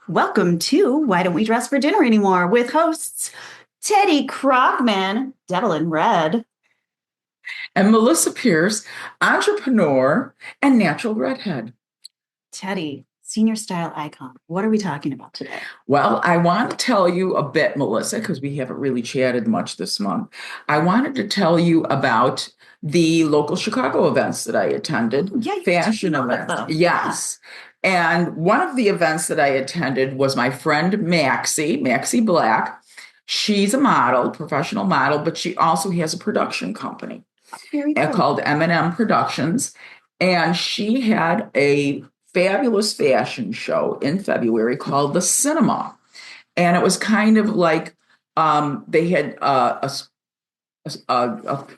Welcome to Why Don't We Dress for Dinner Anymore with hosts Teddi Krochman, Devil in Red, and Melissa Pierce, entrepreneur and natural redhead. Teddi, senior style icon. What are we talking about today? Well, I want to tell you a bit, Melissa, because we haven't really chatted much this month. I wanted to tell you about the local Chicago events that I attended. Yeah, fashion events. Yes. Yeah. And one of the events that I attended was my friend Maxi Black. She's a model, professional model, but she also has a production company called M&M Productions. And she had a fabulous fashion show in February called The Cinema. And it was kind of like they had a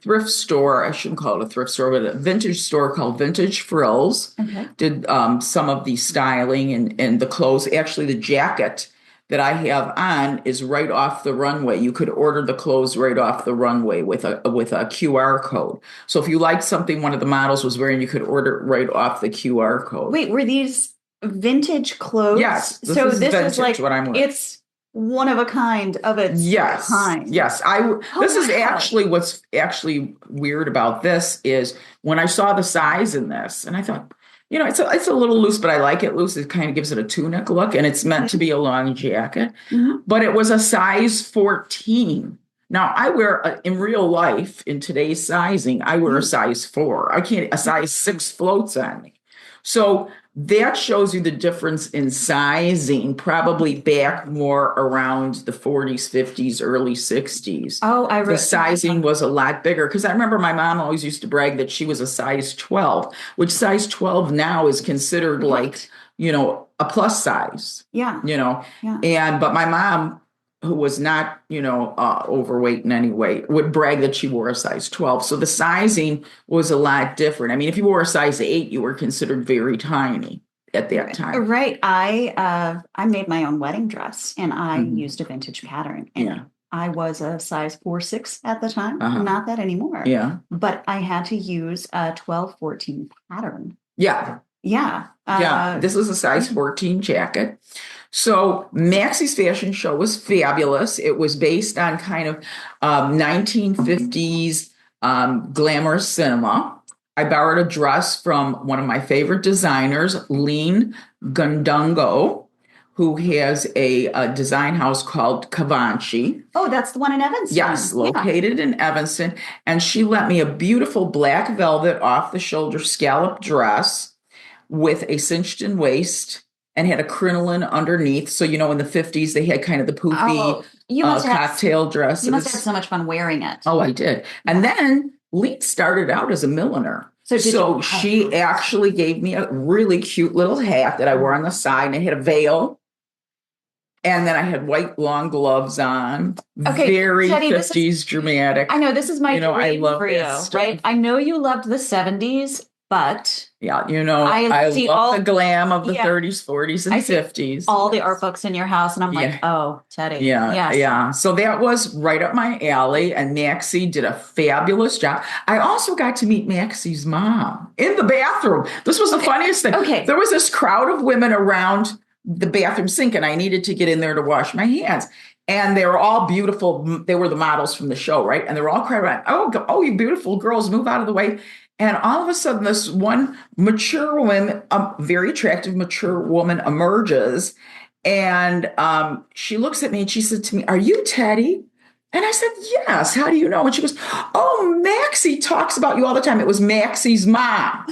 thrift store. I shouldn't call it a thrift store, but a vintage store called Vintage Frills. Okay. Did some of the styling and the clothes. Actually, the jacket that I have on is right off the runway. You could order the clothes right off the runway with a QR code. So if you liked something one of the models was wearing, you could order it right off the QR code. Wait, were these vintage clothes? Yes. This is like what I'm wearing. It's one of a kind of its kind. Yes. This is actually what's actually weird about this is when I saw the size in this, and I thought, it's a little loose, but I like it loose. It kind of gives it a tunic look, and it's meant to be a long jacket. Mm-hmm. But it was a size 14. Now, I wear, in real life, in today's sizing, I wear a size 4. A size 6 floats on me. So that shows you the difference in sizing, probably back more around the 40s, 50s, early 60s. Oh, the sizing was a lot bigger because I remember my mom always used to brag that she was a size 12, which size 12 now is considered like, a plus size. Yeah. But my mom, who was not, overweight in any way, would brag that she wore a size 12. So the sizing was a lot different. I mean, if you wore a size 8, you were considered very tiny at that time. Right. I made my own wedding dress and I used a vintage pattern. And I was a size 4-6 at the time. Uh-huh. Not that anymore. Yeah. But I had to use a 12-14 pattern. Yeah. Yeah. This was a size 14 jacket. So Maxi's fashion show was fabulous. It was based on kind of 1950s glamorous cinema. I borrowed a dress from one of my favorite designers, Leen Gundogdu, who has a design house called Kivanci. Oh, that's the one in Evanston. Yes, located in Evanston. And she lent me a beautiful black velvet off-the-shoulder scallop dress with a cinched-in waist and had a crinoline underneath. So, in the 50s, they had kind of the poofy cocktail dresses. You must have had so much fun wearing it. Oh, I did. And then Leen started out as a milliner. So she actually gave me a really cute little hat that I wore on the side, and it had a veil. And then I had white long gloves on. Okay, very Teddi, 50s dramatic. I know, this is my dream I love for you, right? I know you loved the 70s. But I love the glam of the 30s, 40s, and 50s. All the art books in your house, and I'm like, oh, Teddi. Yeah. So that was right up my alley, and Maxi did a fabulous job. I also got to meet Maxi's mom in the bathroom. This was the funniest thing. Okay. There was this crowd of women around the bathroom sink, and I needed to get in there to wash my hands. And they were all beautiful. They were the models from the show, right? And they were all crying around, oh, you beautiful girls, move out of the way. And all of a sudden, this one mature woman, a very attractive mature woman, emerges. And she looks at me and she said to me, "Are you Teddi?" And I said, "Yes. How do you know?" And she goes, "Oh, Maxi talks about you all the time." It was Maxi's mom.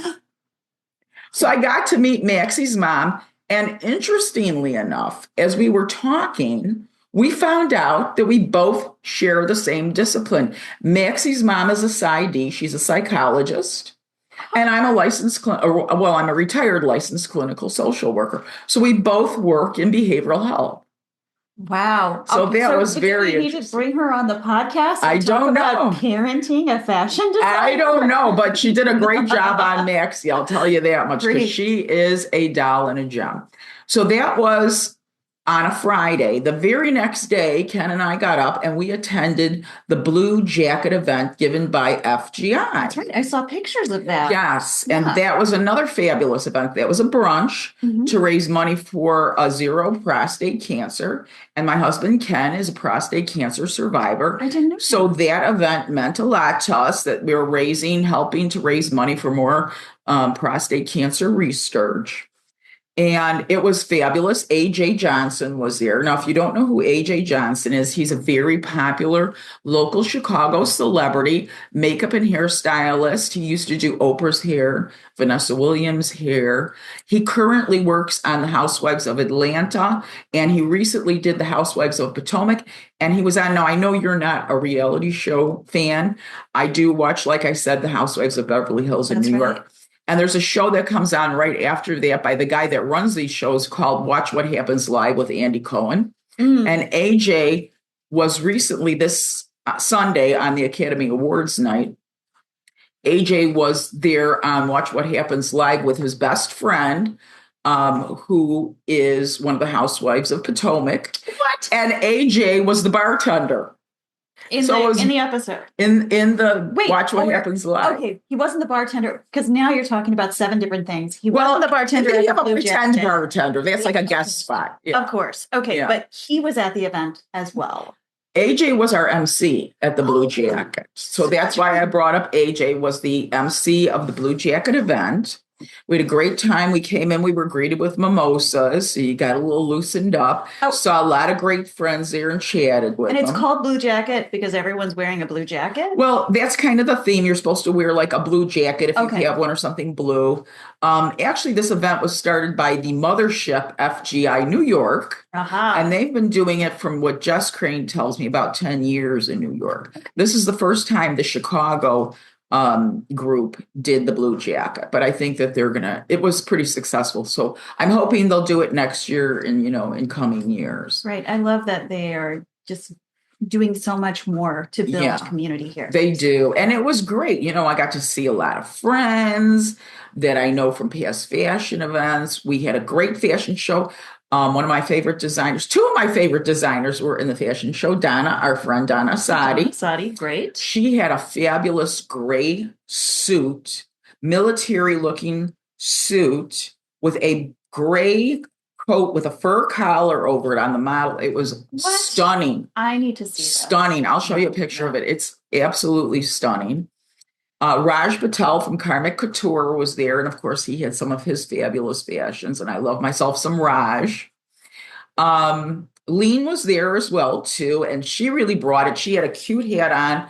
So I got to meet Maxi's mom. And interestingly enough, as we were talking, we found out that we both share the same discipline. Maxi's mom is a PsyD. She's a psychologist. And I'm I'm a retired licensed clinical social worker. So we both work in behavioral health. Wow. So that was very interesting. You need to bring her on the podcast. I don't know. Parenting a fashion designer. I don't know, but she did a great job on Maxi. I'll tell you that much because she is a doll and a gem. So that was on a Friday. The very next day, Ken and I got up and we attended the Blue Jacket event given by FGI. That's right. I saw pictures of that. Yes. Yeah. And that was another fabulous event. That was a brunch to raise money for zero prostate cancer. And my husband, Ken, is a prostate cancer survivor. I didn't know. So that event meant a lot to us, that we were helping to raise money for more prostate cancer research. And it was fabulous. AJ Johnson was there. Now, if you don't know who AJ Johnson is, he's a very popular local Chicago celebrity, makeup and hairstylist. He used to do Oprah's hair, Vanessa Williams' hair. He currently works on the Housewives of Atlanta, and he recently did the Housewives of Potomac. And he was on, now I know you're not a reality show fan. I do watch, like I said, the Housewives of Beverly Hills in New York. And there's a show that comes on right after that by the guy that runs these shows called Watch What Happens Live with Andy Cohen. And AJ was recently this Sunday on the Academy Awards night. AJ was there on Watch What Happens Live with his best friend, who is one of the Housewives of Potomac. What? And AJ was the bartender. In the episode. In the Watch What Happens Live. Okay, he wasn't the bartender, because now you're talking about 7 different things. He wasn't the bartender. They have a pretend bartender. That's like a guest spot. Yeah. Of course. Okay, but he was at the event as well. AJ was our MC at the Blue Jacket. So that's why I brought up AJ was the MC of the Blue Jacket event. We had a great time. We came in, we were greeted with mimosas. So you got a little loosened up. Saw a lot of great friends there and chatted with them. And it's called Blue Jacket because everyone's wearing a blue jacket? Well, that's kind of the theme. You're supposed to wear like a blue jacket if you have one or something blue. Actually, this event was started by the mothership FGI New York. And they've been doing it, from what Jess Crane tells me, about 10 years in New York. This is the first time the Chicago group did the Blue Jacket, but I think that it was pretty successful. So I'm hoping they'll do it next year and, in coming years. Right. I love that they are just doing so much more to build community here. They do. And it was great. I got to see a lot of friends that I know from past fashion events. We had a great fashion show. One of my favorite designers, 2 of my favorite designers were in the fashion show. Donna, our friend Donna Sadi. Sadi, great. She had a fabulous gray suit, military-looking suit with a gray coat with a fur collar over it on the model. It was stunning. I need to see that. Stunning. I'll show you a picture of it. It's absolutely stunning. Raj Patel from Karmic Couture was there. And of course, he had some of his fabulous fashions. And I love myself some Raj. Leen was there as well, too. And she really brought it. She had a cute hat on.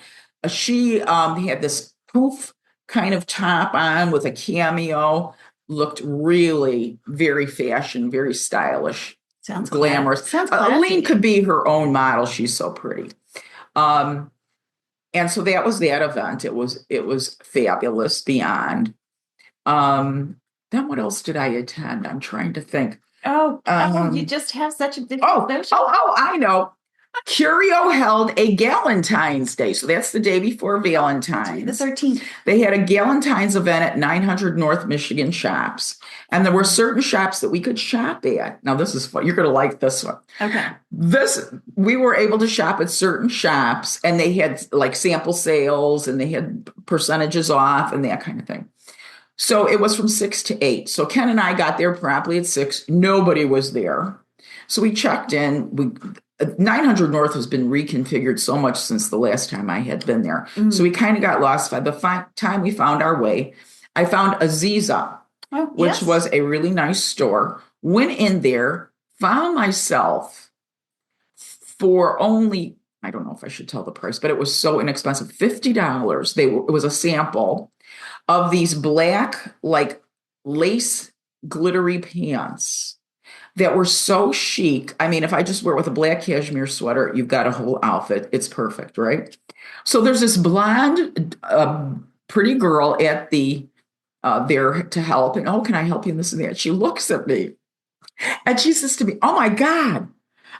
She had this poof kind of top on with a cameo. Looked really very fashion, very stylish. Sounds glamorous. Sounds Leen could be her own model. She's so pretty. And so that was that event. It was fabulous beyond. Then what else did I attend? I'm trying to think. You just have such a big social. I know. Curio held a Galentine's Day. So that's the day before Valentine's. The 13th. They had a Galentine's event at 900 North Michigan Shops. And there were certain shops that we could shop at. Now, this is fun. You're going to like this one. Okay. We were able to shop at certain shops, and they had like sample sales, and they had percentages off and that kind of thing. So it was from 6 to 8. So Ken and I got there promptly at 6. Nobody was there. So we checked in. 900 North has been reconfigured so much since the last time I had been there. Mm-hmm. So we kind of got lost. By the time we found our way, I found Aziza, which was a really nice store. Went in there, found myself for only, I don't know if I should tell the price, but it was so inexpensive, $50. It was a sample of these black, like lace glittery pants that were so chic. I mean, if I just wear it with a black cashmere sweater, you've got a whole outfit. It's perfect, right? So there's this blonde, pretty girl at the there to help. And, can I help you in this and that? She looks at me and she says to me, oh my God,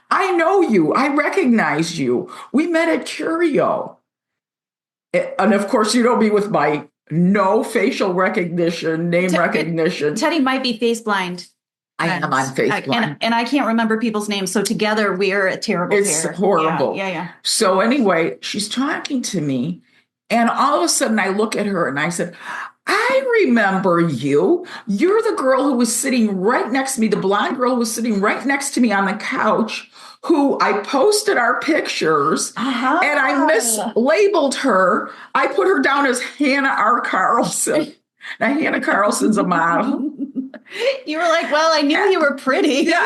I know you. I recognize you. We met at Curio. And of course, you know me with my no facial recognition, name recognition. Teddi might be face blind. I am on Facebook. And I can't remember people's names. So together we're a terrible pair. It's horrible. Yeah. So anyway, she's talking to me. And all of a sudden I look at her and I said, I remember you. You're the girl who was sitting right next to me, the blonde girl who was sitting right next to me on the couch, who I posted our pictures and I mislabeled her. I put her down as Hannah R. Carlson. Now, Hannah Carlson's a model. You were like, well, I knew you were pretty. And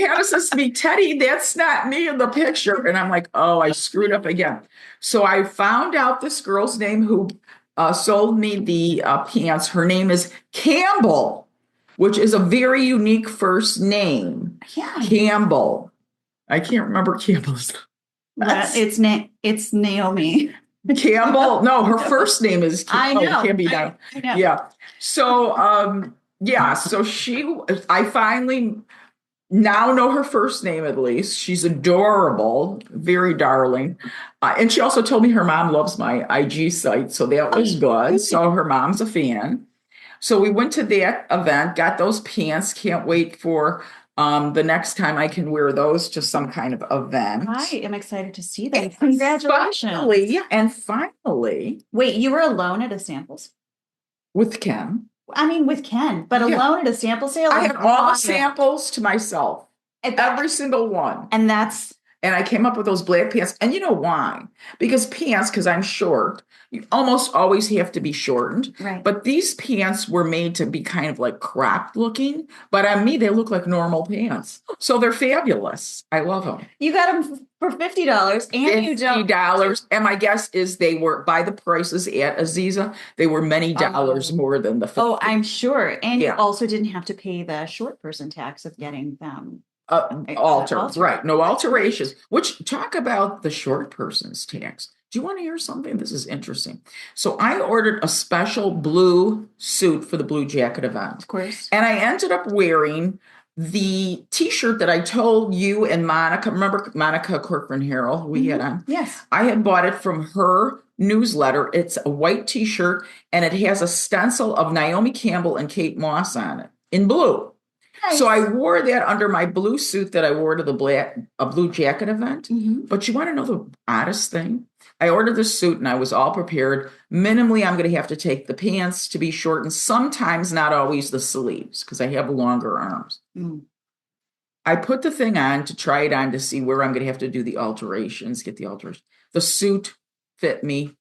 Hannah says to me, Teddi, that's not me in the picture. And I'm like, oh, I screwed up again. So I found out this girl's name who sold me the pants. Her name is Campbell, which is a very unique first name. Yeah. Campbell. I can't remember Campbell's. It's Naomi. Campbell. No, her first name is Campbell. I know. Can't be done. Yeah. So, so I finally now know her first name at least. She's adorable, very darling. And she also told me her mom loves my IG site. So that was good. So her mom's a fan. So we went to that event, got those pants. Can't wait for the next time I can wear those to some kind of event. I am excited to see them. Congratulations. Finally. Wait, you were alone at a samples? With Ken. I mean, with Ken, but alone at a sample sale? I had all the samples to myself. Every single one. And I came up with those black pants. And you know why? Because I'm short, you almost always have to be shortened. Right. But these pants were made to be kind of like cropped looking. But on me, they look like normal pants. So they're fabulous. I love them. You got them for $50 and $50. And my guess is they were, by the prices at Aziza, they were many dollars more than the $50. Oh, I'm sure. And you also didn't have to pay the short person tax of getting them. Altered. Right. No alterations, which talk about the short person's tax. Do you want to hear something? This is interesting. So I ordered a special blue suit for the blue jacket event. Of course. And I ended up wearing the t-shirt that I told you and Monica, remember Monica Corcoran-Harrell we had on? Yes. I had bought it from her newsletter. It's a white t-shirt and it has a stencil of Naomi Campbell and Kate Moss on it in blue. Nice. So I wore that under my blue suit that I wore to the blue jacket event. Mm-hmm. But you want to know the oddest thing? I ordered the suit and I was all prepared. Minimally, I'm going to have to take the pants to be shortened. Sometimes not always the sleeves because I have longer arms. Mm. I put the thing on to try it on to see where I'm going to have to do the alterations, get the alterations. The suit fit me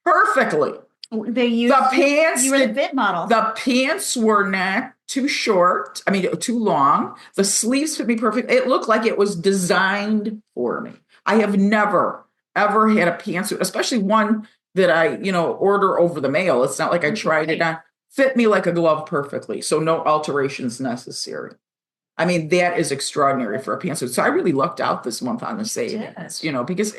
perfectly. They used the pants. You were the fit model. The pants were not too short. I mean, too long. The sleeves fit me perfect. It looked like it was designed for me. I have never, ever had a pantsuit, especially one that I, order over the mail. It's not like I tried it on. Fit me like a glove perfectly. So no alterations necessary. I mean, that is extraordinary for a pantsuit. So I really lucked out this month on the savings, because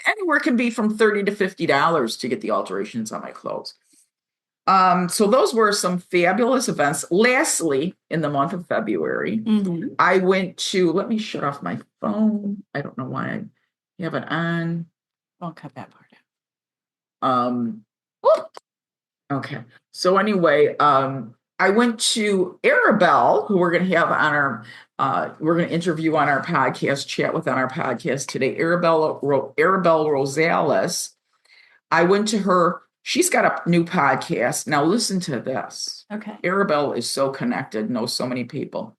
anywhere can be from $30 to $50 to get the alterations on my clothes. So those were some fabulous events. Lastly, in the month of February, I went to, let me shut off my phone. I don't know why I have it on. I'll cut that part out. Okay. So anyway, I went to Arabelle, who we're going to have on we're going to interview on our podcast, chat with on our podcast today, Arabelle Rosales. I went to her. She's got a new podcast. Now listen to this. Okay. Arabelle is so connected, knows so many people.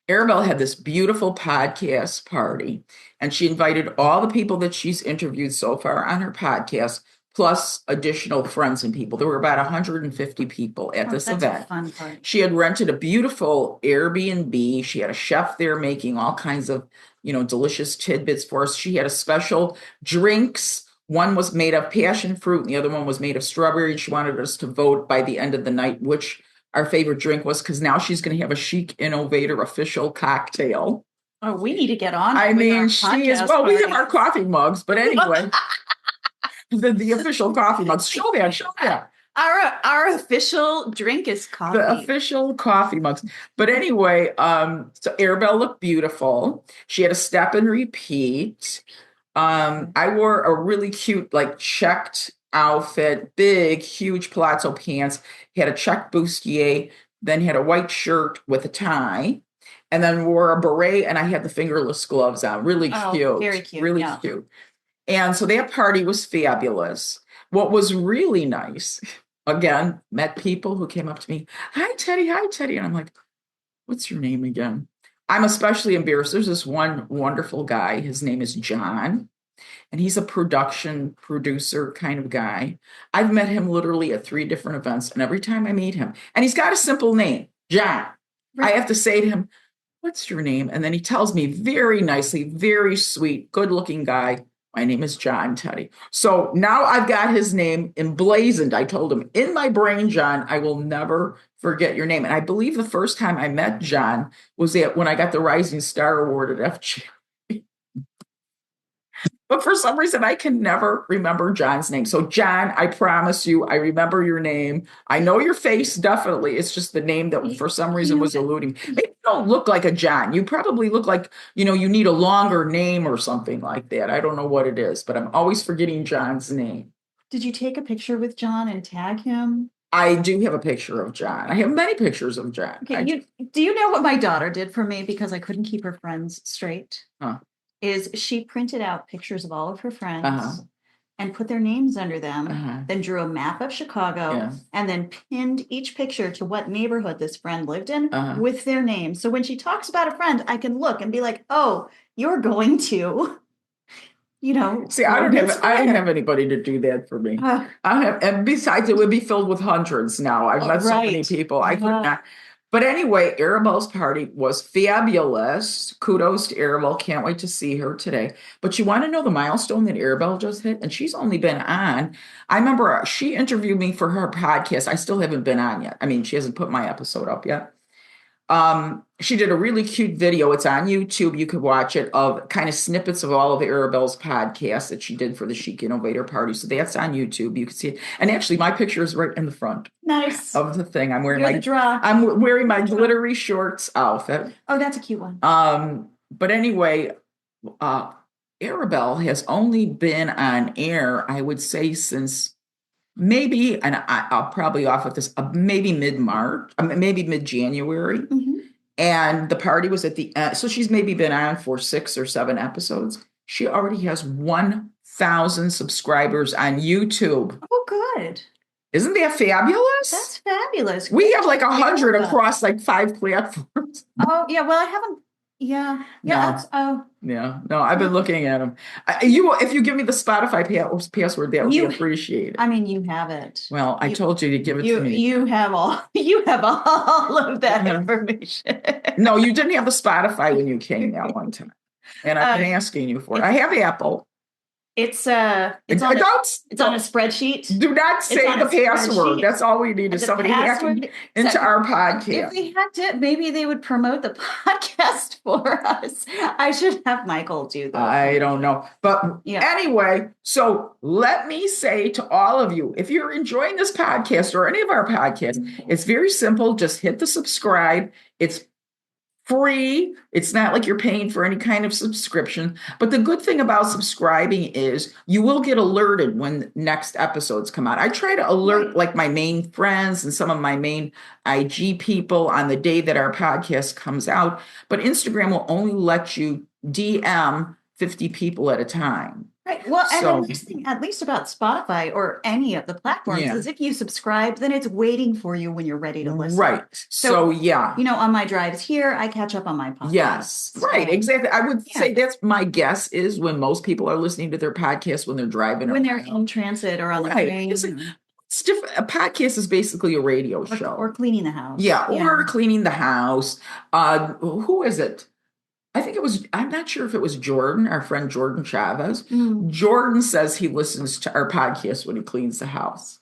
Arabelle had this beautiful podcast party, and she invited all the people that she's interviewed so far on her podcast, plus additional friends and people. There were about 150 people at this event. A fun part. She had rented a beautiful Airbnb. She had a chef there making all kinds of, delicious tidbits for us. She had a special drinks. One was made of passion fruit and the other one was made of strawberry. She wanted us to vote by the end of the night which our favorite drink was, because now she's going to have a Chic Innovator official cocktail. Oh, we need to get on. I mean, she is, well, we have our coffee mugs, but anyway, the official coffee mugs. Show that. Our official drink is coffee. The official coffee mugs. But anyway, so Arabelle looked beautiful. She had a step and repeat. I wore a really cute, checked outfit, big, huge palazzo pants, had a check bustier, then had a white shirt with a tie, and then wore a beret, and I had the fingerless gloves on. Really cute. Very cute. Really cute. And so that party was fabulous. What was really nice, again, met people who came up to me, hi, Teddi, hi, Teddi. And I'm like, what's your name again? I'm especially embarrassed. There's this one wonderful guy. His name is John, and he's a producer kind of guy. I've met him literally at 3 different events, and every time I meet him, and he's got a simple name, John. Right. I have to say to him, what's your name? And then he tells me very nicely, very sweet, good-looking guy, my name is John, Teddi. So now I've got his name emblazoned. I told him, in my brain, John, I will never forget your name. And I believe the first time I met John was when I got the Rising Star Award at FG. But for some reason, I can never remember John's name. So, John, I promise you, I remember your name. I know your face, definitely. It's just the name that for some reason was eluding. Maybe you don't look like a John. You probably look like, you need a longer name or something like that. I don't know what it is, but I'm always forgetting John's name. Did you take a picture with John and tag him? I do have a picture of John. I have many pictures of John. Okay, do you know what my daughter did for me because I couldn't keep her friends straight? Is she printed out pictures of all of her friends and put their names under them, then drew a map of Chicago, and then pinned each picture to what neighborhood this friend lived in with their name. So when she talks about a friend, I can look and be like, oh, you're going to, See, I don't have anybody to do that for me. And besides, it would be filled with hundreds now. I've met so many people. I could not. But anyway, Arabelle's party was fabulous. Kudos to Arabelle. Can't wait to see her today. But you want to know the milestone that Arabelle just hit? And she's only been on. I remember she interviewed me for her podcast. I still haven't been on yet. I mean, she hasn't put my episode up yet. She did a really cute video. It's on YouTube. You could watch it, of kind of snippets of all of Arabelle's podcasts that she did for the Chic Innovator Party. So that's on YouTube. You can see it. And actually, my picture is right in the front. Nice. Of the thing. I'm wearing I'm wearing my glittery shorts outfit. Oh, that's a cute one. But anyway, Arabelle has only been on air, I would say, since maybe, and I'll probably off with this, maybe mid-March, maybe mid-January. And the party was at the end. So she's maybe been on for 6 or 7 episodes. She already has 1,000 subscribers on YouTube. Oh, good. Isn't that fabulous? That's fabulous. We have like 100 across like 5 platforms. Oh, yeah. Well, I haven't. Yeah. No, I've been looking at them. If you give me the Spotify password, that would be appreciated. I mean, you have it. Well, I told you to give it to me. You have all of that information. No, you didn't have the Spotify when you came that one time, and I've been asking you for it. I have Apple. It's on a spreadsheet. Do not say the password. That's all we need is somebody hacking into our podcast. If they hacked it, maybe they would promote the podcast for us. I should have Michael do that. I don't know. But anyway, so let me say to all of you, if you're enjoying this podcast or any of our podcasts, it's very simple. Just hit the subscribe. It's free. It's not like you're paying for any kind of subscription. But the good thing about subscribing is you will get alerted when next episodes come out. I try to alert like my main friends and some of my main IG people on the day that our podcast comes out. But Instagram will only let you DM 50 people at a time. Right. Well, and the nice thing, at least about Spotify or any of the platforms, is if you subscribe, then it's waiting for you when you're ready to listen. Right. So on my drives here, I catch up on my podcast. Yes. Right. Exactly. I would say that's my guess is when most people are listening to their podcast when they're driving. When they're in transit or on the train. It's different. A podcast is basically a radio show. Or cleaning the house. Or cleaning the house. Who is it? I think it was, I'm not sure if it was Jordan, our friend Jordan Chavez. Jordan says he listens to our podcast when he cleans the house.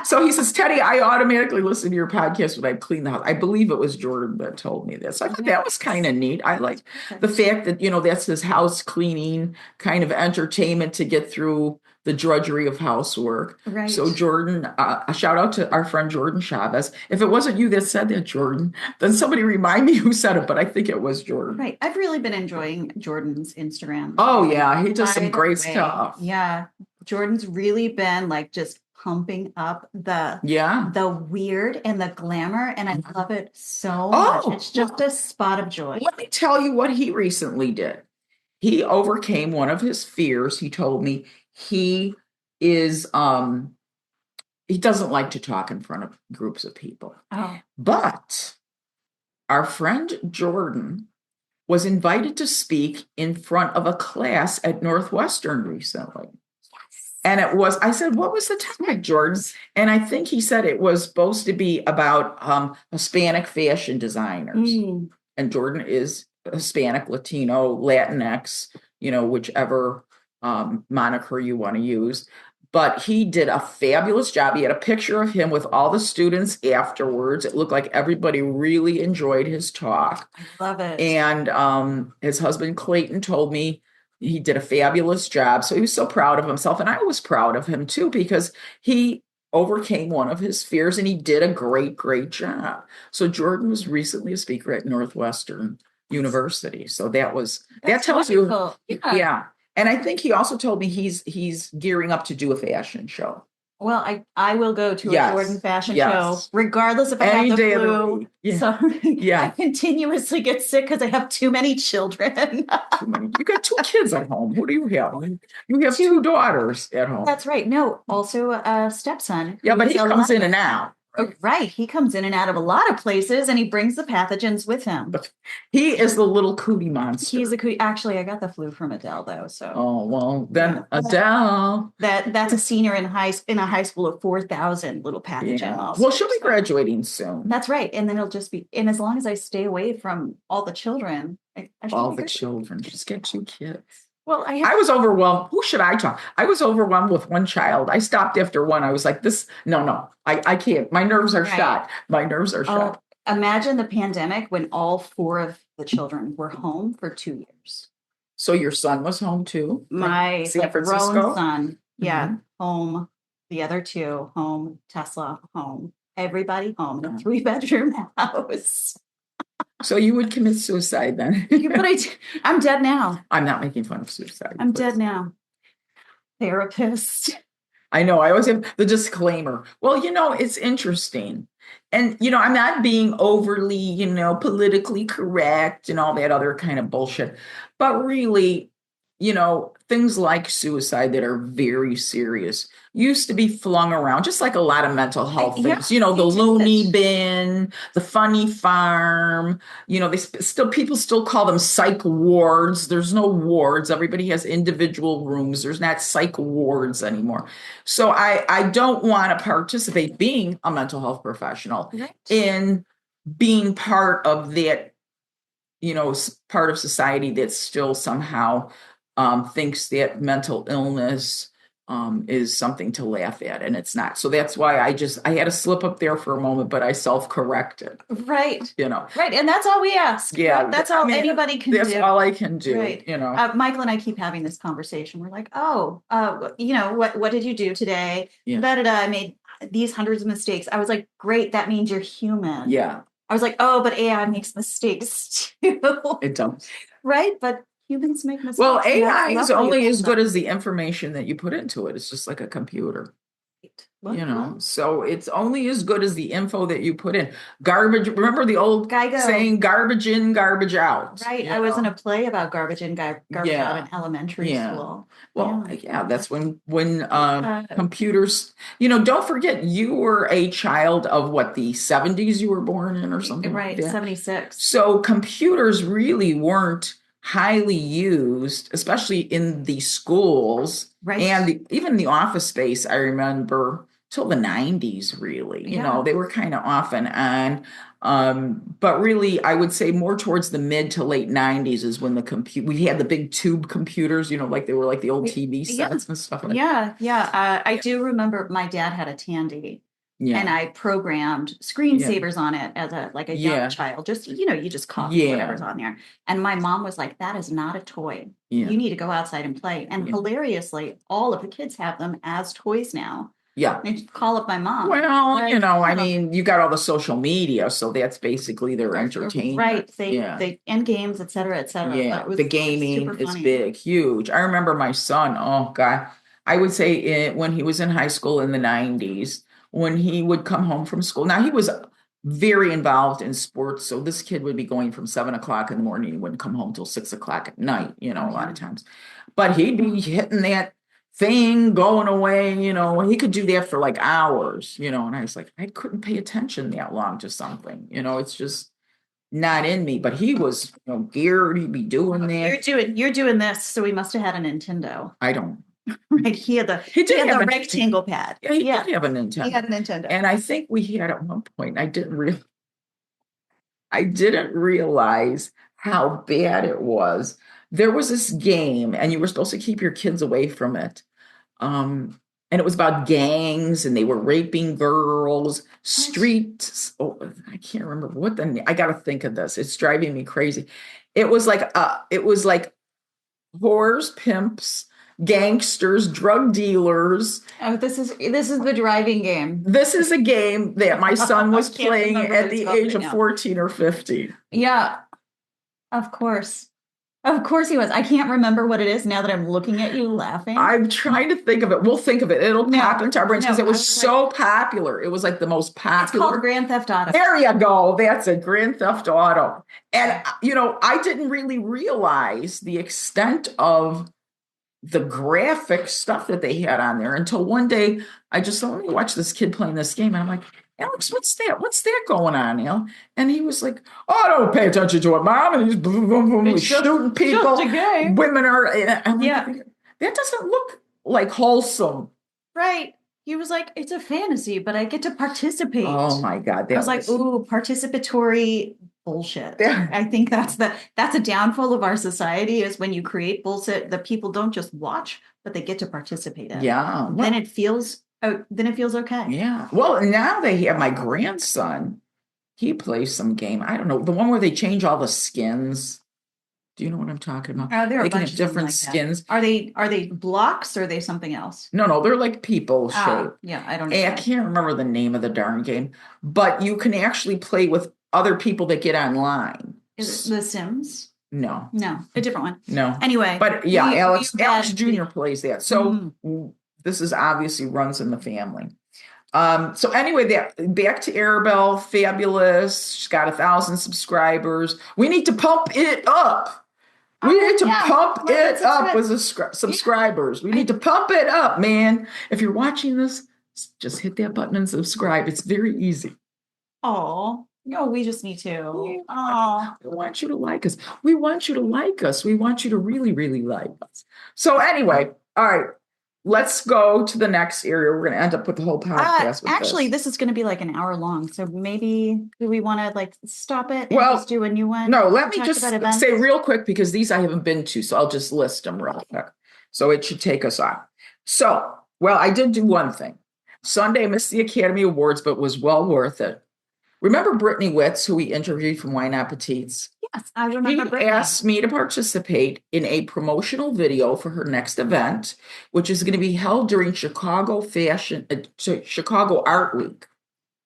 So he says, Teddi, I automatically listen to your podcast when I clean the house. I believe it was Jordan that told me this. I thought that was kind of neat. I like the fact that, that's his house cleaning kind of entertainment to get through the drudgery of housework. Right. So Jordan, a shout out to our friend Jordan Chavez. If it wasn't you that said that, Jordan, then somebody remind me who said it, but I think it was Jordan. Right. I've really been enjoying Jordan's Instagram. Oh, yeah. He does some great stuff. Yeah. Jordan's really been like just pumping up the weird and the glamour, and I love it so much. It's just a spot of joy. Let me tell you what he recently did. He overcame one of his fears. He told me he doesn't like to talk in front of groups of people. But our friend Jordan was invited to speak in front of a class at Northwestern recently. And I said, what was the topic, Jordan? And I think he said it was supposed to be about Hispanic fashion designers. And Jordan is Hispanic, Latino, Latinx, whichever moniker you want to use. But he did a fabulous job. He had a picture of him with all the students afterwards. It looked like everybody really enjoyed his talk. I love it. And his husband, Clayton, told me he did a fabulous job. So he was so proud of himself. And I was proud of him, too, because he overcame one of his fears and he did a great, great job. So Jordan was recently a speaker at Northwestern University. So that tells you. Yeah. And I think he also told me he's gearing up to do a fashion show. Well, I will go to a Jordan fashion show, regardless if I have the flu. So I continuously get sick because I have too many children. You got 2 kids at home. What do you have? You have 2 daughters at home. That's right. No, also a stepson. Yeah, but he comes in and out. Right. He comes in and out of a lot of places and he brings the pathogens with him. He is the little cootie monster. He's a cootie. Actually, I got the flu from Adele, though. So. Oh, well, then Adele. That's a senior in a high school of 4,000 little pathogens. Yeah. Well, she'll be graduating soon. That's right. And then it'll just be, and as long as I stay away from all the children. Children. Just get 2 kids. Well, I was overwhelmed. Who should I talk? I was overwhelmed with one child. I stopped after one. I was like, I can't. My nerves are shot. My nerves are shot. Imagine the pandemic when all 4 of the children were home for 2 years. So your son was home too? My grown son. Yeah. Home. The other 2 home. Tesla home. Everybody home in a 3-bedroom house. So you would commit suicide then? But I'm dead now. I'm not making fun of suicide. I'm dead now. Therapist. I know. I always have the disclaimer. Well, it's interesting. And, I'm not being overly, politically correct and all that other kind of bullshit. But really, things like suicide that are very serious used to be flung around, just like a lot of mental health things, the loony bin, the funny farm, people still call them psych wards. There's no wards. Everybody has individual rooms. There's not psych wards anymore. So I don't want to participate being a mental health professional in being part of that, part of society that still somehow thinks that mental illness is something to laugh at, and it's not. So that's why I had to slip up there for a moment, but I self-corrected. Right. Right. And that's all we ask. Yeah. That's all anybody can do. That's all I can do. Right. Michael and I keep having this conversation. We're like, what did you do today? I made these hundreds of mistakes. I was like, great. That means you're human. Yeah. I was like, but AI makes mistakes too. It does. Right. But humans make mistakes. Well, AI is only as good as the information that you put into it. It's just like a computer. Well, so it's only as good as the info that you put in. Garbage. Remember the old saying, garbage in, garbage out. Right. I was in a play about garbage in, garbage out in elementary school. Well, that's when computers, don't forget you were a child of the 70s you were born in or something. Right. Like that. 76. So computers really weren't highly used, especially in the schools and even the office space. I remember till the 90s, really, they were kind of off and on. But really, I would say more towards the mid to late 90s is when we had the big tube computers, like they were like the old TV sets and stuff like that. Yeah. I do remember my dad had a Tandy. Yeah. And I programmed screensavers on it as a young child. Just, you just copy whatever's on there. And my mom was like, that is not a toy. Yeah. You need to go outside and play. And hilariously, all of the kids have them as toys now. Yeah. And just call up my mom. Well, I mean, you got all the social media, so that's basically their entertainment. Right. They and games, et cetera, et cetera. Yeah. The gaming is big, huge. I remember my son, oh God. I would say when he was in high school in the 90s, when he would come home from school. Now, he was very involved in sports. So this kid would be going from 7 o'clock in the morning. He wouldn't come home till 6 o'clock at night, a lot of times. But he'd be hitting that thing, going away, he could do that for like hours, and I was like, I couldn't pay attention that long to something, it's just not in me. But he was, geared, he'd be doing that. You're doing this, so we must have had a Nintendo. I don't. Right, he had the rectangle pad. Yeah, he did have a Nintendo. He had a Nintendo, and I think we had at one point. I didn't realize how bad it was. There was this game, and you were supposed to keep your kids away from it. And it was about gangs, and they were raping girls. Streets. Oh, I can't remember what I got to think of this. It's driving me crazy. It was like whores, pimps, gangsters, drug dealers. Oh, this is the driving game. This is a game that my son was playing at the age of 14 or 15. Yeah, of course. Of course he was. I can't remember what it is now that I'm looking at you laughing. I'm trying to think of it. We'll think of it. It'll pop into our brains because it was so popular. It was like the most popular. It's called Grand Theft Auto. There you go. That's a Grand Theft Auto. And, I didn't really realize the extent of the graphic stuff that they had on there until one day I just thought, let me watch this kid playing this game. And I'm like, Alex, what's that? What's that going on, Al? And he was like, oh, don't pay attention to it, Mom. And he's boom, boom, boom, he's shooting people. Women are, that doesn't look like wholesome. Right. He was like, it's a fantasy, but I get to participate. Oh my God. I was like, ooh, participatory bullshit. Yeah. I think that's a downfall of our society is when you create bullshit that people don't just watch, but they get to participate in. Yeah. Well, then it feels okay. Yeah. Well, now they have my grandson. He plays some game. I don't know. The one where they change all the skins. Do you know what I'm talking about? Oh, there are a bunch of different skins. Are they blocks or are they something else? No, they're like people shape. Yeah, I don't know. And I can't remember the name of the darn game, but you can actually play with other people that get online. Is it The Sims? No, a different one. No. Anyway, but yeah, Alex Jr. plays that. So this is obviously runs in the family. So anyway, back to Arabelle, fabulous. She's got 1,000 subscribers. We need to pump it up. We need to pump it up with subscribers. We need to pump it up, man. If you're watching this, just hit that button and subscribe. It's very easy. Oh, no, we just need to. Oh, we want you to like us. We want you to like us. We want you to really, really like us. So anyway, all right. Let's go to the next area. We're going to end up with the whole podcast. Actually, this is going to be like an hour long. So maybe do we want to stop it and just do a new one? No, let me just say real quick, because these I haven't been to. So I'll just list them real quick. So it should take us on. So, I did do one thing. Sunday, I missed the Academy Awards, but was well worth it. Remember Brittany Witz, who we interviewed from Wine Appetites? Yes, I remember. She asked me to participate in a promotional video for her next event, which is going to be held during Chicago Art Week.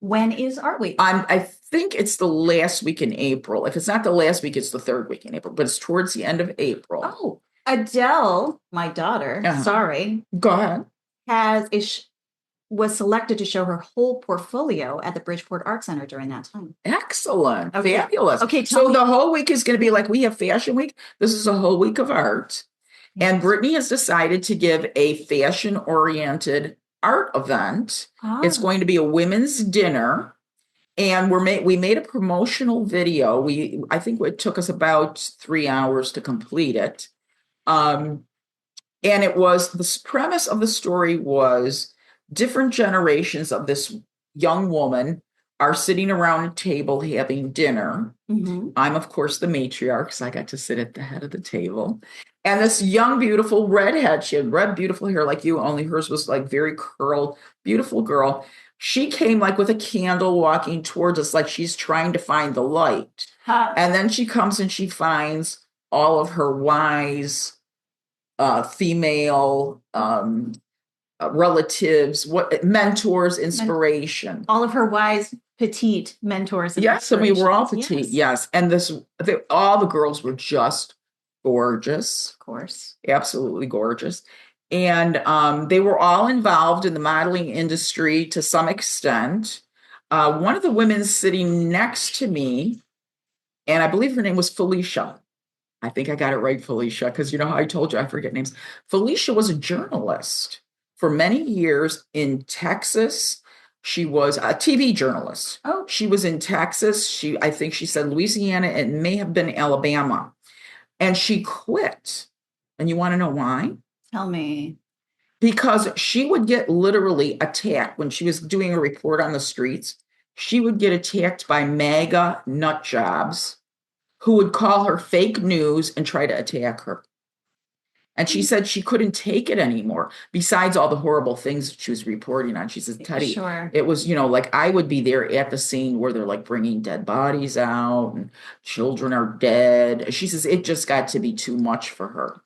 When is Art Week? I think it's the last week in April. If it's not the last week, it's the third week in April, but it's towards the end of April. Oh, Adele, my daughter, Go ahead. Was selected to show her whole portfolio at the Bridgeport Art Center during that time. Excellent. Okay. Fabulous. Okay. So the whole week is going to be like we have Fashion Week. This is a whole week of art. Yes. And Brittany has decided to give a fashion-oriented art event. Oh. It's going to be a women's dinner. And we made a promotional video. I think it took us about 3 hours to complete it. And it was, the premise of the story was different generations of this young woman are sitting around a table having dinner. Mm-hmm. I'm, of course, the matriarch, so I got to sit at the head of the table. And this young, beautiful redhead, she had red, beautiful hair like you, only hers was like very curled, beautiful girl. She came like with a candle walking towards us like she's trying to find the light. Huh. And then she comes and she finds all of her wise female relatives, mentors, inspiration. All of her wise, petite mentors. Yes, I mean, we're all petite. Yes. And all the girls were just gorgeous. Of course. Absolutely gorgeous. And they were all involved in the modeling industry to some extent. One of the women sitting next to me, and I believe her name was Felicia. I think I got it right, Felicia, because you know how I told you I forget names. Felicia was a journalist for many years in Texas. She was a TV journalist. Oh, she was in Texas. I think she said Louisiana. It may have been Alabama. And she quit. And you want to know why? Tell me. Because she would get literally attacked when she was doing a report on the streets. She would get attacked by MAGA nut jobs who would call her fake news and try to attack her. And she said she couldn't take it anymore. Besides all the horrible things that she was reporting on, she says, Teddi, sure. It was, like I would be there at the scene where they're like bringing dead bodies out and children are dead. She says it just got to be too much for her.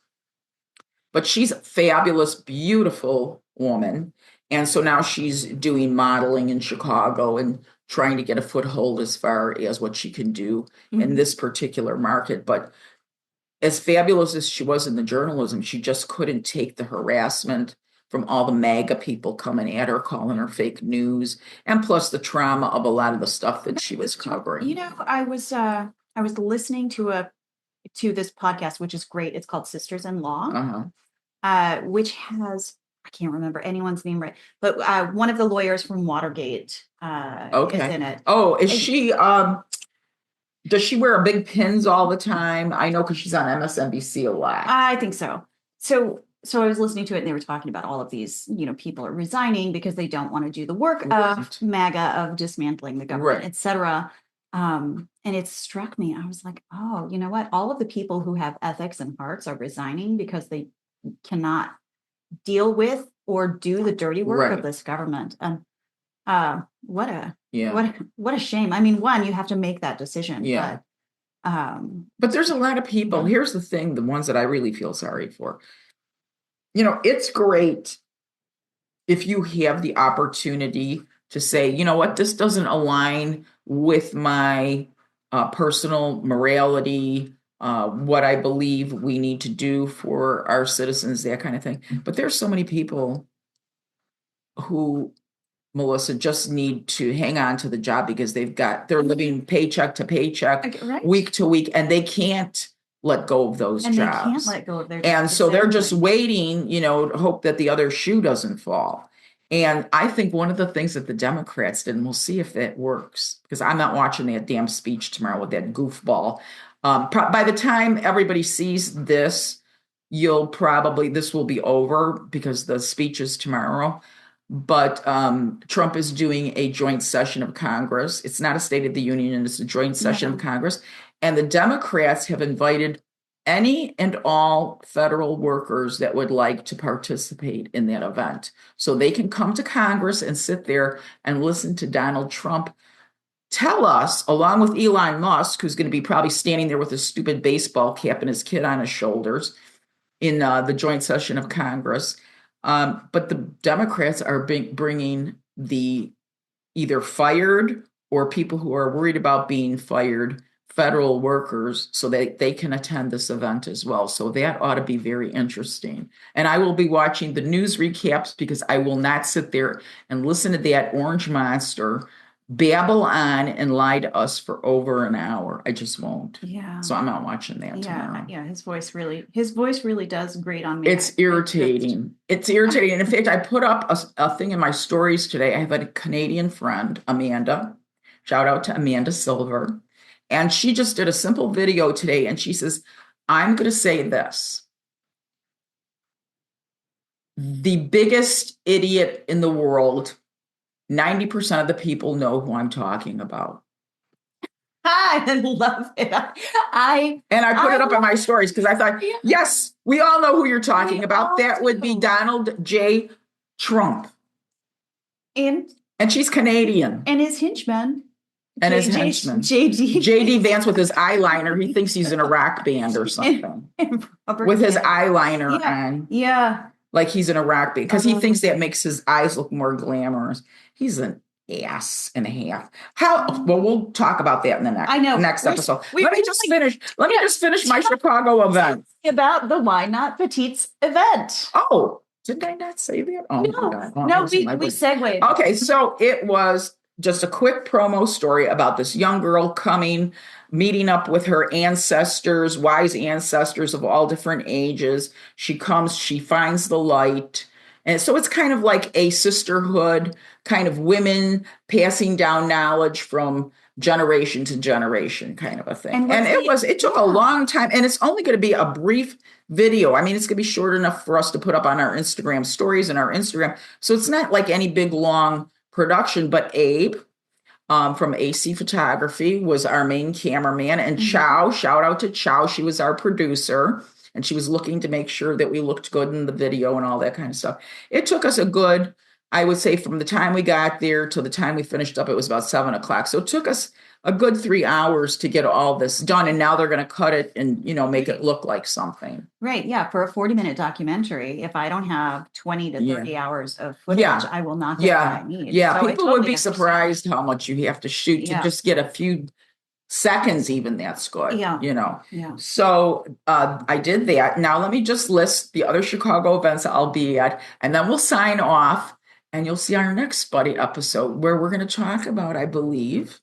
But she's a fabulous, beautiful woman. And so now she's doing modeling in Chicago and trying to get a foothold as far as what she can do in this particular market. But as fabulous as she was in the journalism, she just couldn't take the harassment from all the MAGA people coming at her, calling her fake news, and plus the trauma of a lot of the stuff that she was covering. I was listening to this podcast, which is great. It's called Sisters in Law, which has, I can't remember anyone's name right, but one of the lawyers from Watergate is in it. Oh, is she? Does she wear big pins all the time? I know because she's on MSNBC a lot. I think so. So I was listening to it and they were talking about all of these, people are resigning because they don't want to do the work of MAGA, of dismantling the government, et cetera. And it struck me. I was like, oh, you know what? All of the people who have ethics and hearts are resigning because they cannot deal with or do the dirty work of this government. And what a shame. I mean, one, you have to make that decision. Yeah. But there's a lot of people. Here's the thing, the ones that I really feel sorry for. It's great if you have the opportunity to say, you know what, this doesn't align with my personal morality, what I believe we need to do for our citizens, that kind of thing. But there's so many people who, Melissa, just need to hang on to the job because they're living paycheck to paycheck, week to week, and they can't let go of those jobs. They can't let go of their jobs. And so they're just waiting, to hope that the other shoe doesn't fall. And I think one of the things that the Democrats did, and we'll see if that works, because I'm not watching that damn speech tomorrow with that goofball. By the time everybody sees this, this will be over because the speech is tomorrow. But Trump is doing a joint session of Congress. It's not a State of the Union, it's a joint session of Congress. And the Democrats have invited any and all federal workers that would like to participate in that event. So they can come to Congress and sit there and listen to Donald Trump tell us, along with Elon Musk, who's going to be probably standing there with a stupid baseball cap and his kid on his shoulders in the joint session of Congress. But the Democrats are bringing the either fired or people who are worried about being fired federal workers so that they can attend this event as well. So that ought to be very interesting. And I will be watching the news recaps because I will not sit there and listen to that orange monster babble on and lie to us for over an hour. I just won't. Yeah. So I'm not watching that tomorrow. Yeah. His voice really does grate on me. It's irritating. It's irritating. And in fact, I put up a thing in my stories today. I have a Canadian friend, Amanda. Shout out to Amanda Silver. And she just did a simple video today. And she says, I'm going to say this. The biggest idiot in the world, 90% of the people know who I'm talking about. I love it. I put it up in my stories because I thought, yes, we all know who you're talking about. That would be Donald J. Trump. And she's Canadian. And his henchmen. And his henchman. JD Vance with his eyeliner. He thinks he's in a rock band or something. With his eyeliner on. Yeah. Like he's in a rock band. Because he thinks that makes his eyes look more glamorous. He's an ass and a half. Well, we'll talk about that in the next episode. Let me just finish my Chicago event. About the Why Not Petites event. Oh, Did I not say that? Oh, no, my God. Oh, no, we segued. Okay, so it was just a quick promo story about this young girl meeting up with her ancestors, wise ancestors of all different ages. She comes, she finds the light. And so it's kind of like a sisterhood, kind of women passing down knowledge from generation to generation kind of a thing. And it took a long time, and it's only going to be a brief video. I mean, it's going to be short enough for us to put up on our Instagram stories and our Instagram. So it's not like any big, long production, but Abe from AC Photography was our main cameraman, and Chow, shout out to Chow. She was our producer, and she was looking to make sure that we looked good in the video and all that kind of stuff. It took us I would say from the time we got there to the time we finished up, it was about 7:00. So it took us a good 3 hours to get all this done. And now they're going to cut it and, make it look like something. Right. Yeah. For a 40-minute documentary, if I don't have 20 to 30 hours of footage, I will not get what I need. Yeah. So people would be surprised how much you have to shoot to just get a few seconds, even. That's good. Yeah. So I did that. Now let me just list the other Chicago events I'll be at, and then we'll sign off, and you'll see our next buddy episode where we're going to talk about, I believe,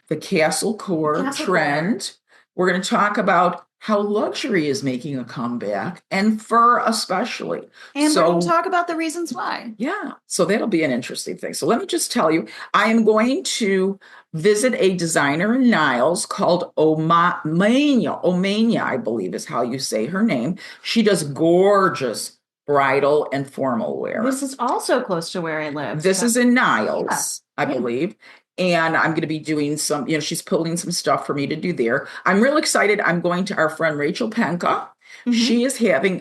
the Castle Core trend. We're going to talk about how luxury is making a comeback, and fur especially. And we're going to talk about the reasons why. Yeah. So that'll be an interesting thing. So let me just tell you, I am going to visit a designer in Niles called Omania, I believe is how you say her name. She does gorgeous bridal and formal wear. This is also close to where I live. This is in Niles, I believe. And I'm going to be doing some, she's pulling some stuff for me to do there. I'm real excited. I'm going to our friend Rachel Penka. She is helping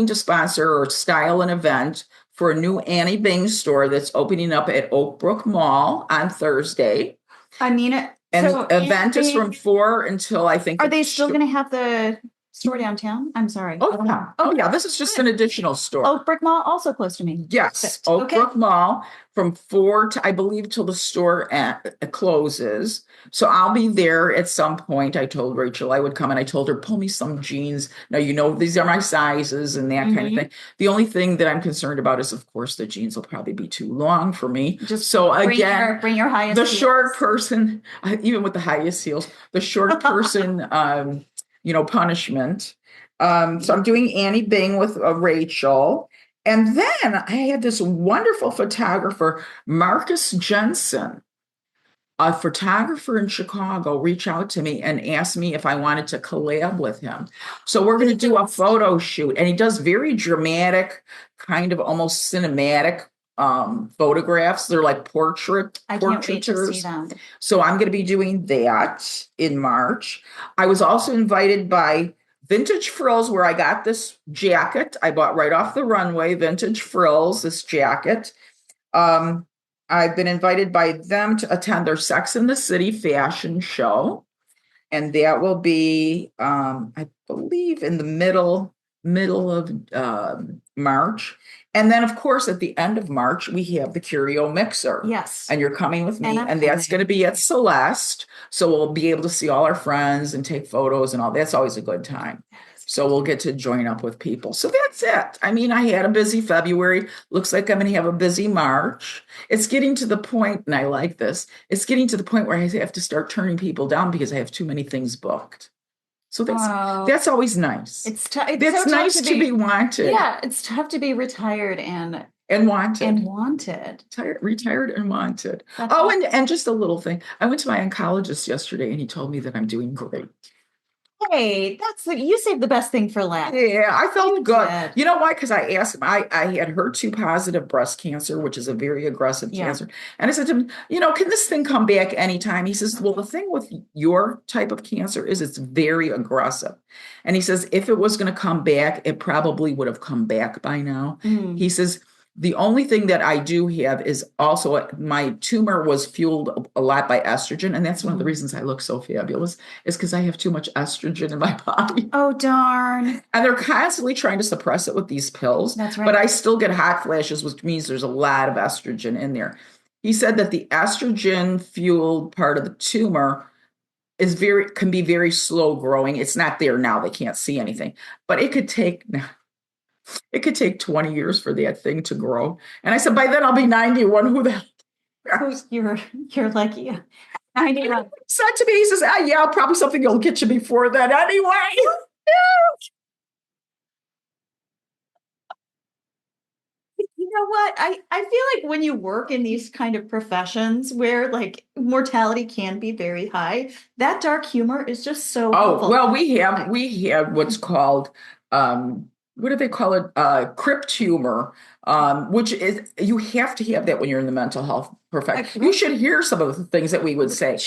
to sponsor or style an event for a new Annie Bing store that's opening up at Oakbrook Mall on Thursday. And the event is from 4 until I think. Are they still going to have the store downtown? I'm sorry. Oh, yeah. This is just an additional store. Oakbrook Mall, also close to me. Yes. Oakbrook Mall from 4 to, I believe, till the store closes. So I'll be there at some point. I told Rachel I would come, and I told her, pull me some jeans. Now, these are my sizes and that kind of thing. The only thing that I'm concerned about is, of course, the jeans will probably be too long for me. Bring your highest the heels. Short person, even with the highest heels, the short person, punishment. So I'm doing Annie Bing with Rachel. And then I had this wonderful photographer, Marcus Jensen, a photographer in Chicago, reach out to me and ask me if I wanted to collab with him. So we're going to do a photo shoot. And he does very dramatic, kind of almost cinematic photographs. They're like portraitures. Can't wait to see them. So I'm going to be doing that in March. I was also invited by Vintage Frills, where I got this jacket. I bought right off the runway, Vintage Frills, this jacket. I've been invited by them to attend their Sex in the City fashion show. And that will be, I believe, in the middle of March. And then, of course, at the end of March, we have the Curio Mixer. Yes. And you're coming with me. And that's going to be at Celeste. So we'll be able to see all our friends and take photos and all. That's always a good time. So we'll get to join up with people. So that's it. I mean, I had a busy February. Looks like I'm going to have a busy March. It's getting to the point, and I like this, it's getting to the point where I have to start turning people down because I have too many things booked. So that's always nice. It's so nice to be wanted. Yeah, it's tough to be retired and wanted. Retired and wanted. And just a little thing. I went to my oncologist yesterday, and he told me that I'm doing great. Hey, you saved the best thing for last. Yeah, I felt good. Did. You know why? Because I asked him, I had HER2 positive breast cancer, which is a very aggressive cancer. And I said to him, can this thing come back anytime? He says, well, the thing with your type of cancer is it's very aggressive. And he says, if it was going to come back, it probably would have come back by now. He says, the only thing that I do have is also my tumor was fueled a lot by estrogen. And that's one of the reasons I look so fabulous is because I have too much estrogen in my body. Oh, darn. And they're constantly trying to suppress it with these pills. That's right. But I still get hot flashes, which means there's a lot of estrogen in there. He said that the estrogen fueled part of the tumor can be very slow growing. It's not there now. They can't see anything, but it could take It could take 20 years for that thing to grow. And I said, by then I'll be 91. Who the hell? You're lucky. 91. Said to me, he says, yeah, probably something will get you before that anyway. You know what? I feel like when you work in these kind of professions where like mortality can be very high, that dark humor is just so helpful. Well, we have what's called what do they call it? Crypt humor, which is you have to have that when you're in the mental health profession. You should hear some of the things that we would say.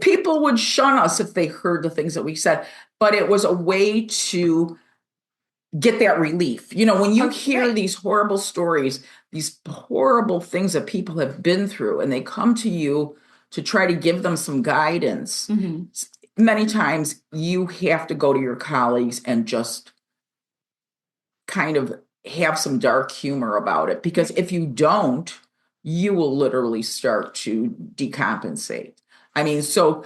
People would shun us if they heard the things that we said, but it was a way to get that relief. When you hear these horrible stories, these horrible things that people have been through, and they come to you to try to give them some guidance, many times you have to go to your colleagues and just kind of have some dark humor about it, because if you don't, you will literally start to decompensate. I mean, so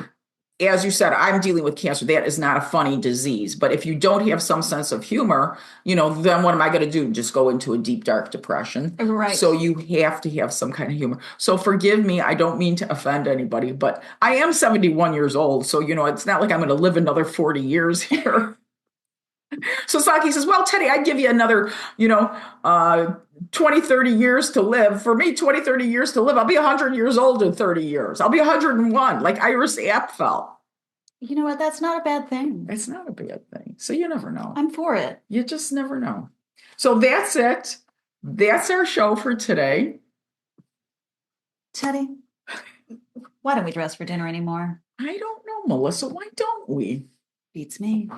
as you said, I'm dealing with cancer. That is not a funny disease. But if you don't have some sense of humor, then what am I going to do? Just go into a deep, dark depression. Right. So you have to have some kind of humor. So forgive me. I don't mean to offend anybody, but I am 71 years old. So, it's not like I'm going to live another 40 years here. So Saki says, well, Teddi, I'd give you another, 20, 30 years to live. For me, 20, 30 years to live. I'll be 100 years old in 30 years. I'll be 101, like Iris Apfel. You know what? That's not a bad thing. It's not a bad thing. So you never know. I'm for it. You just never know. So that's it. That's our show for today. Teddi, why don't we dress for dinner anymore? I don't know, Melissa. Why don't we? Beats me.